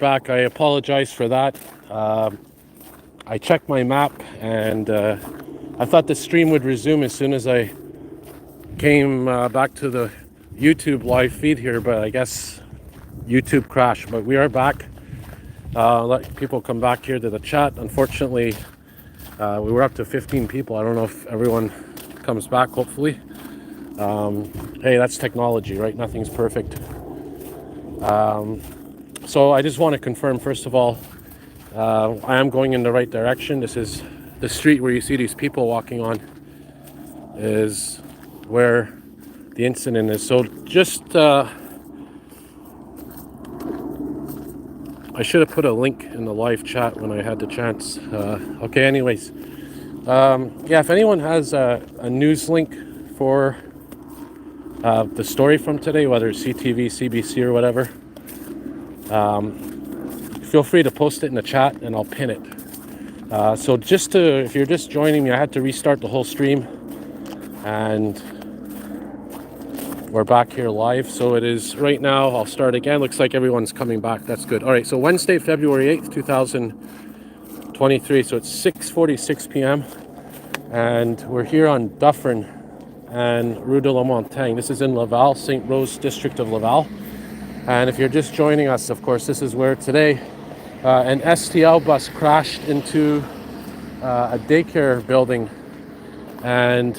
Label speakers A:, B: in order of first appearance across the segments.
A: back. I apologize for that. I checked my map and I thought the stream would resume as soon as I came back to the YouTube live feed here, but I guess YouTube crashed. But we are back. Let people come back here to the chat. Unfortunately, we were up to 15 people. I don't know if everyone comes back, hopefully. Hey, that's technology, right? Nothing's perfect. So I just want to confirm, first of all, I am going in the right direction. This is the street where you see these people walking on, is where the incident is. So just, I should have put a link in the live chat when I had the chance. Okay, anyways. Yeah, if anyone has a news link for the story from today, whether it's CTV, CBC, or whatever, feel free to post it in the chat and I'll pin it. So just to, if you're just joining me, I had to restart the whole stream and we're back here live. So it is right now, I'll start again. Looks like everyone's coming back. That's good. All right, so Wednesday, February 8th, 2023. So it's 6:46 p.m. and we're here on Dufferin and Rue de la Montagne. This is in Laval, St. Rose district of Laval. And if you're just joining us, of course, this is where today an STL bus crashed into a daycare building, and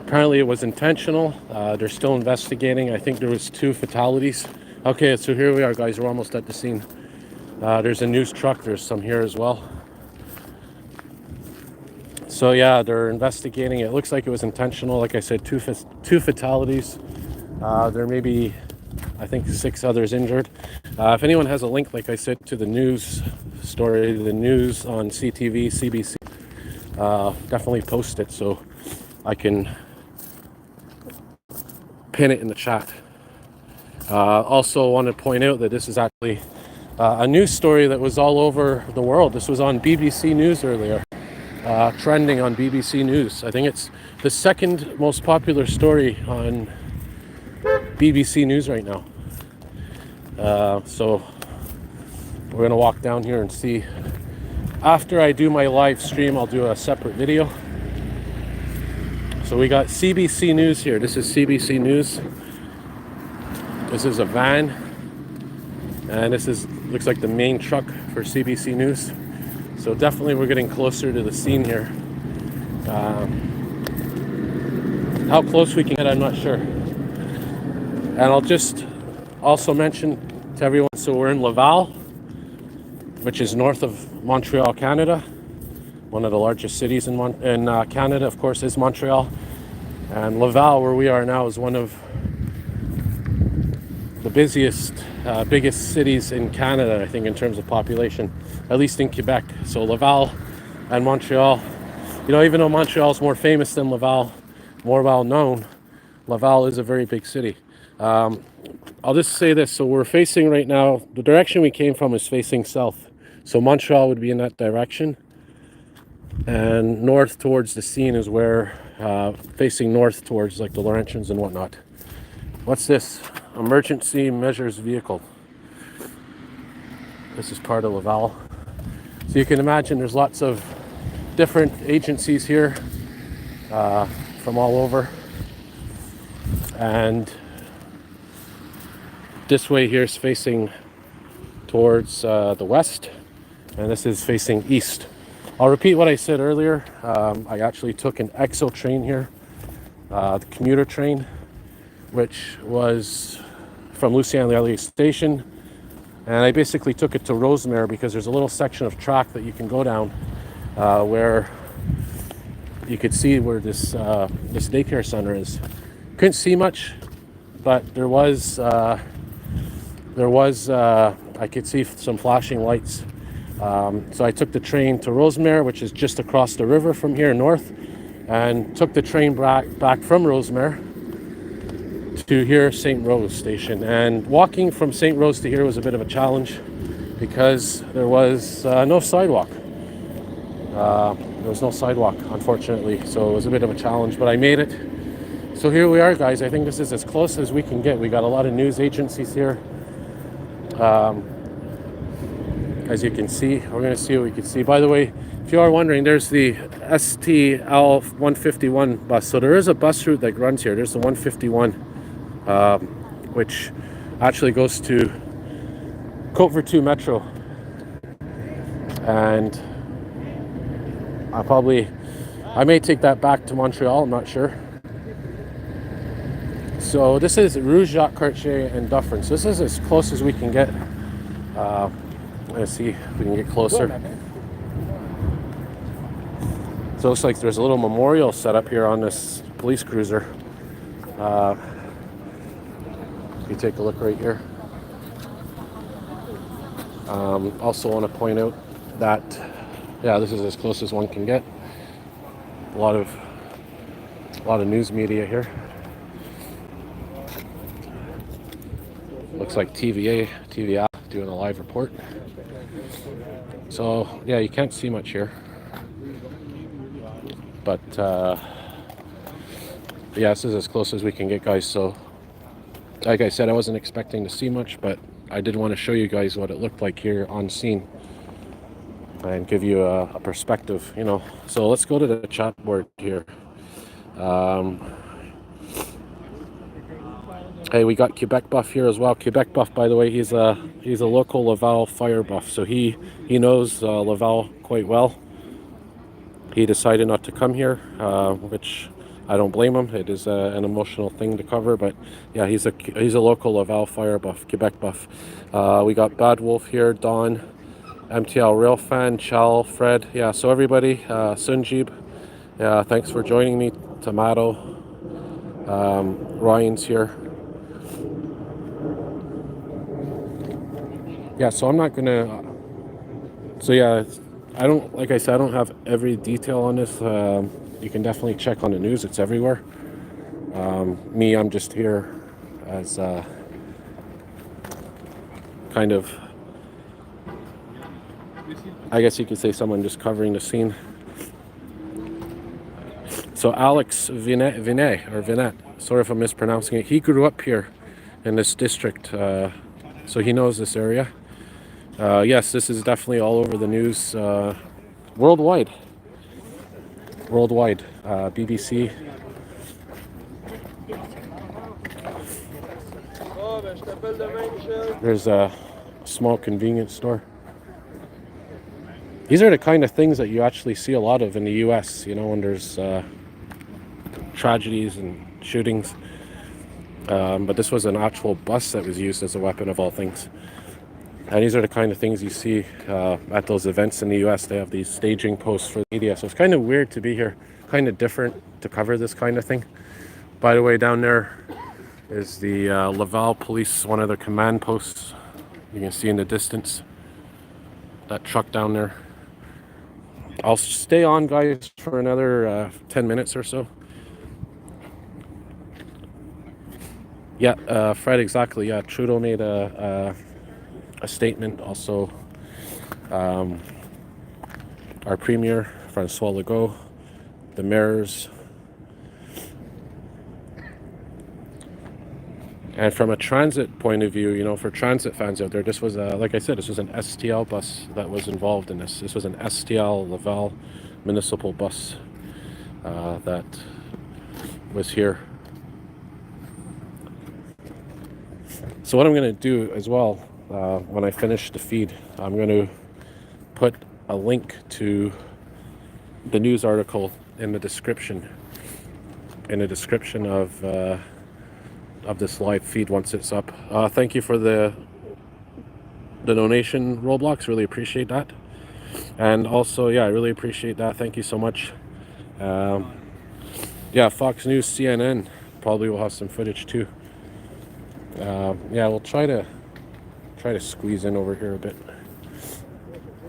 A: apparently it was intentional. They're still investigating. I think there was 2 fatalities. Okay, so here we are, guys. We're almost at the scene. There's a news truck. There's some here as well. So yeah, they're investigating. It looks like it was intentional. Like I said, 2 fatalities. There may be, I think, 6 others injured. If anyone has a link, like I said, to the news story, the news on CTV, CBC, definitely post it so I can pin it in the chat. Also want to point out that this is actually a news story that was all over the world. This was on BBC News earlier, trending on BBC News. I think it's the second most popular story on BBC News right now. So we're gonna walk down here and see. After I do my live stream, I'll do a separate video. So we got CBC News here. This is CBC News. This is a van, and this is, looks like the main truck for CBC News. So definitely we're getting closer to the scene here. How close we can get, I'm not sure. And I'll just also mention to everyone, so we're in Laval, which is north of Montreal, Canada. One of the largest cities in Canada, of course, is Montreal. And Laval, where we are now, is one of the busiest, biggest cities in Canada, I think, in terms of population, at least in Quebec. So Laval and Montreal, you know, even though Montreal is more famous than Laval, more well known, Laval is a very big city. I'll just say this. So we're facing right now, the direction we came from is facing south. So Montreal would be in that direction. And north towards the scene is where, facing north towards like the Laurentians and whatnot. What's this? Emergency measures vehicle. This is part of Laval. So you can imagine there's lots of different agencies here from all over. And this way here is facing towards the west, and this is facing east. I'll repeat what I said earlier. I actually took an EXO train here, the commuter train, which was from Lucien-L'Allier station, and I basically took it to Rosemère because there's a little section of track that you can go down where you could see where this daycare center is. Couldn't see much, but there was I could see some flashing lights. So I took the train to Rosemère, which is just across the river from here north, and took the train back from Rosemère to here, St. Rose station. And walking from St. Rose to here was a bit of a challenge because there was no sidewalk. There was no sidewalk, unfortunately, so it was a bit of a challenge, but I made it. So here we are, guys. I think this is as close as we can get. We got a lot of news agencies here. as you can see. We're going to see what we can see. By the way, if you are wondering, there's the STL 151 bus. So there is a bus route that runs here. There's the 151, which actually goes to Côte Vertu Metro. And I may take that back to Montreal, I'm not sure. So this is Rouge-Jacques-Cartier and Dufferin. So this is as close as we can get. Let's see if we can get closer. So it looks like there's a little memorial set up here on this police cruiser. You take a look right here. Also want to point out that, yeah, this is as close as one can get. A lot of news media here. Looks like TVA doing a live report. So yeah, you can't see much here, but yeah, this is as close as we can get, guys. So like I said, I wasn't expecting to see much, but I did want to show you guys what it looked like here on scene and give you a perspective, you know. So let's go to the chat board here. Hey, we got Quebec Buff here as well. Quebec Buff, by the way, he's a local Laval fire buff, so he knows Laval quite well. He decided not to come here, which I don't blame him. It is an emotional thing to cover, but yeah, he's a local Laval fire buff, Quebec Buff. We got Bad Wolf here, Don, MTL Rail Fan, Chal, Fred. Yeah, so everybody, Sunjib. Yeah, thanks for joining me. Tomato, Ryan's here. Yeah, so I'm not gonna. So yeah, I don't, like I said, I don't have every detail on this. You can definitely check on the news; it's everywhere. I'm just here as kind of, I guess you could say, someone just covering the scene. So Alex Vinet, sorry if I'm mispronouncing it. He grew up here in this district, so he knows this area. Yes, this is definitely all over the news, worldwide. BBC. There's a small convenience store. These are the kind of things that you actually see a lot of in the US, you know, when there's tragedies and shootings. But this was an actual bus that was used as a weapon, of all things. And these are the kind of things you see at those events in the US. They have these staging posts for the media. So it's kind of weird to be here, kind of different to cover this kind of thing. By the way, down there is the Laval police, one of their command posts. You can see in the distance that truck down there. I'll stay on, guys, for another 10 minutes or so. Yeah, Fred, exactly. Yeah, Trudeau made a statement. Also, our Premier, Francois Legault, the mayors. And from a transit point of view, you know, for transit fans out there, this was, like I said, this was an STL bus that was involved in this. This was an STL Laval municipal bus that was here. So what I'm going to do as well, when I finish the feed, I'm going to put a link to the news article in the description of this live feed once it's up. Thank you for the donation, Roblox. Really appreciate that. And also, yeah, I really appreciate that. Thank you so much. Yeah, Fox News, CNN probably will have some footage too. Yeah, we'll try to squeeze in over here a bit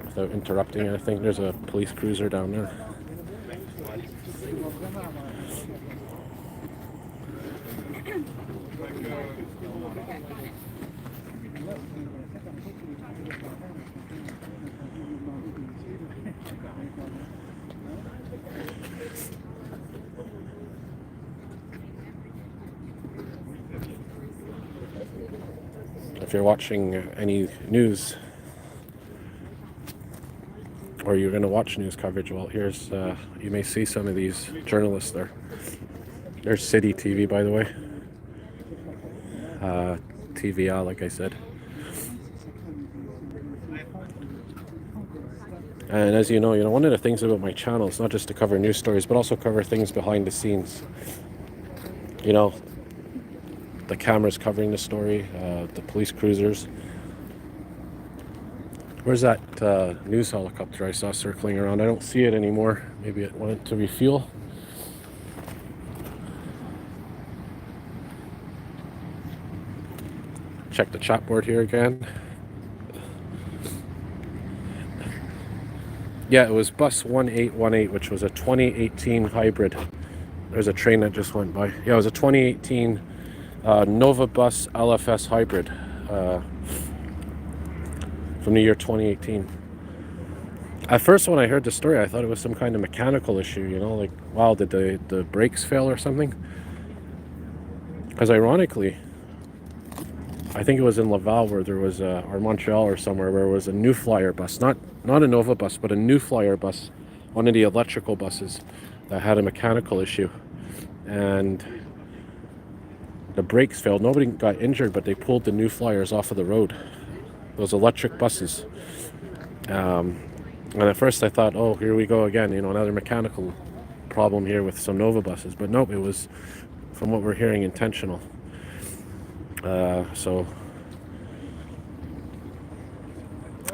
A: without interrupting anything. There's a police cruiser down there. If you're watching any news, or you're going to watch news coverage. Well, here's you may see some of these journalists there. There's City TV, by the way. TVA, like I said. And as you know, one of the things about my channel is not just to cover news stories, but also cover things behind the scenes. You know, the cameras covering the story, the police cruisers. Where's that news helicopter I saw circling around? I don't see it anymore. Maybe it went to refuel. Check the chat board here again. Yeah, it was bus 1818, which was a 2018 hybrid. There's a train that just went by. Yeah, it was a 2018 Nova Bus LFS hybrid from the year 2018. At first, when I heard the story, I thought it was some kind of mechanical issue, like, wow, did the brakes fail or something? Because ironically, I think it was in Laval where there was or Montreal or somewhere where there was a New Flyer bus, not a Nova bus, but a New Flyer bus, one of the electrical buses that had a mechanical issue, and the brakes failed. Nobody got injured, but they pulled the New Flyers off of the road. Those electric buses. And at first I thought, oh, here we go again, another mechanical problem here with some Nova buses. But nope, it was, from what we're hearing, intentional. So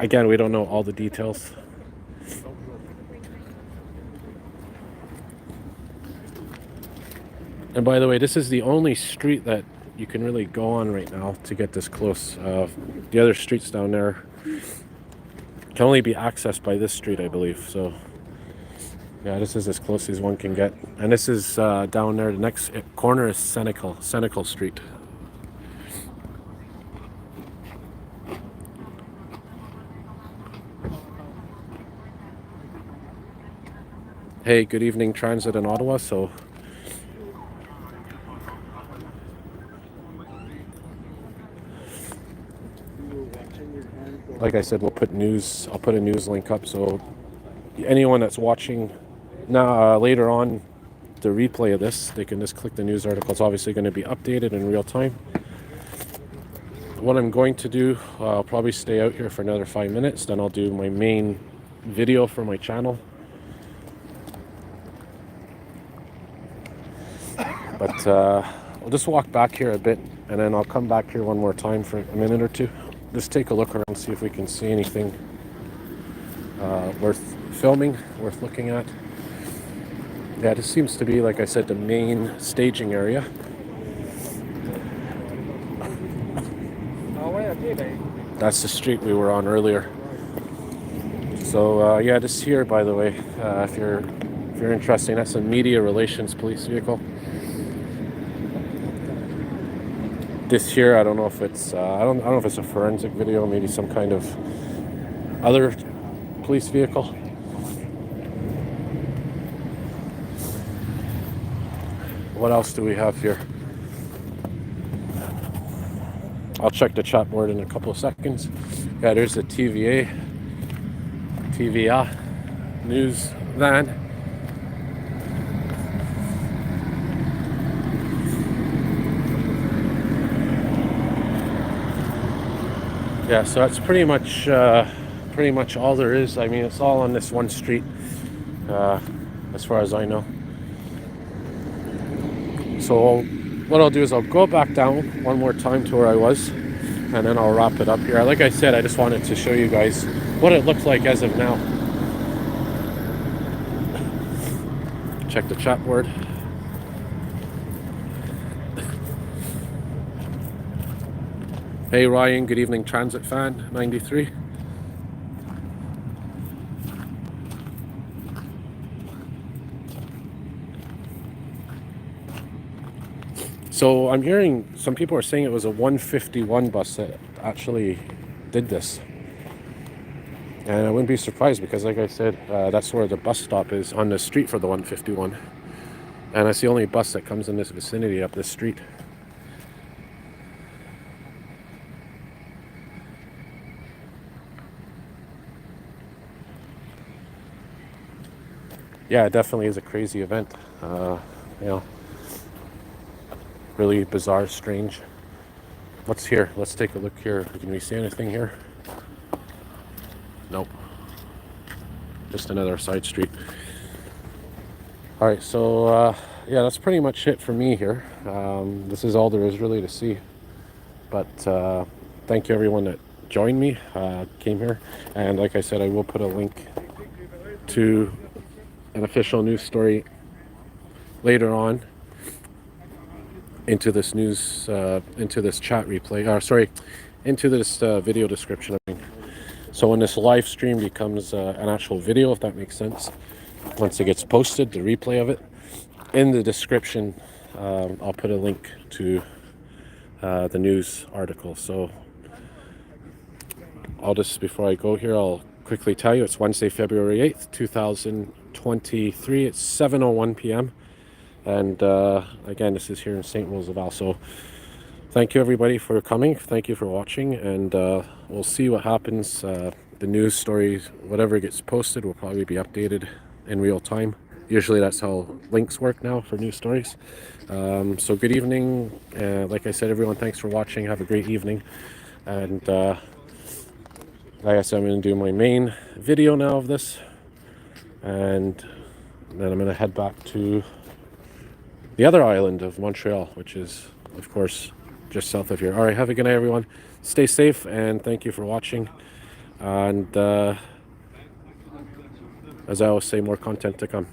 A: again, we don't know all the details. And by the way, this is the only street that you can really go on right now to get this close. The other streets down there can only be accessed by this street, I believe. So yeah, this is as close as one can get. And this is down there. The next corner is Senecal Street. Hey, good evening, transit in Ottawa. So like I said, I'll put a news link up, so anyone that's watching now later on the replay of this, they can just click the news article. It's obviously going to be updated in real time. What I'm going to do, I'll probably stay out here for another 5 minutes, then I'll do my main video for my channel. But I'll just walk back here a bit, and then I'll come back here one more time for a minute or two. Just take a look around, see if we can see anything worth filming, worth looking at. Yeah, this seems to be, like I said, the main staging area. That's the street we were on earlier. So yeah, this here, by the way, if you're interested, that's a media relations police vehicle. This here, I don't know if it's I don't know if it's a forensic video, maybe some kind of other police vehicle. What else do we have here? I'll check the chat board in a couple of seconds. Yeah, there's the TVA news van. Yeah, so that's pretty much all there is. I mean, it's all on this one street, as far as I know. So what I'll do is I'll go back down one more time to where I was, and then I'll wrap it up here. Like I said, I just wanted to show you guys what it looks like as of now. Check the chat board. Hey Ryan, good evening, Transit Fan 93. So I'm hearing some people are saying it was a 151 bus that actually did this. And I wouldn't be surprised because, like I said, that's where the bus stop is, on the street for the 151. And that's the only bus that comes in this vicinity up this street. yeah, it definitely is a crazy event. You know, really bizarre, strange. What's here? Let's take a look here. Can we see anything here? Nope. Just another side street. All right, so yeah, that's pretty much it for me here. This is all there is really to see. But thank you everyone that joined me, came here. And like I said, I will put a link to an official news story later on into this into this chat replay, sorry, into this video description. So when this live stream becomes an actual video, if that makes sense, once it gets posted, the replay of it, in the description, I'll put a link to the news article. So I'll just, before I go here, I'll quickly tell you it's Wednesday, February 8th, 2023. It's 7:01 p.m. And again, this is here in St. Rose, Laval. So thank you everybody for coming. Thank you for watching, and we'll see what happens. The news stories, whatever gets posted, will probably be updated in real time. Usually that's how links work now for news stories. So good evening. Like I said, everyone, thanks for watching. Have a great evening. And like I said, I'm going to do my main video now of this. And then I'm going to head back to the other island of Montreal, which is, of course, just south of here. All right, have a good night, everyone. Stay safe, and thank you for watching. And as I always say, more content to come.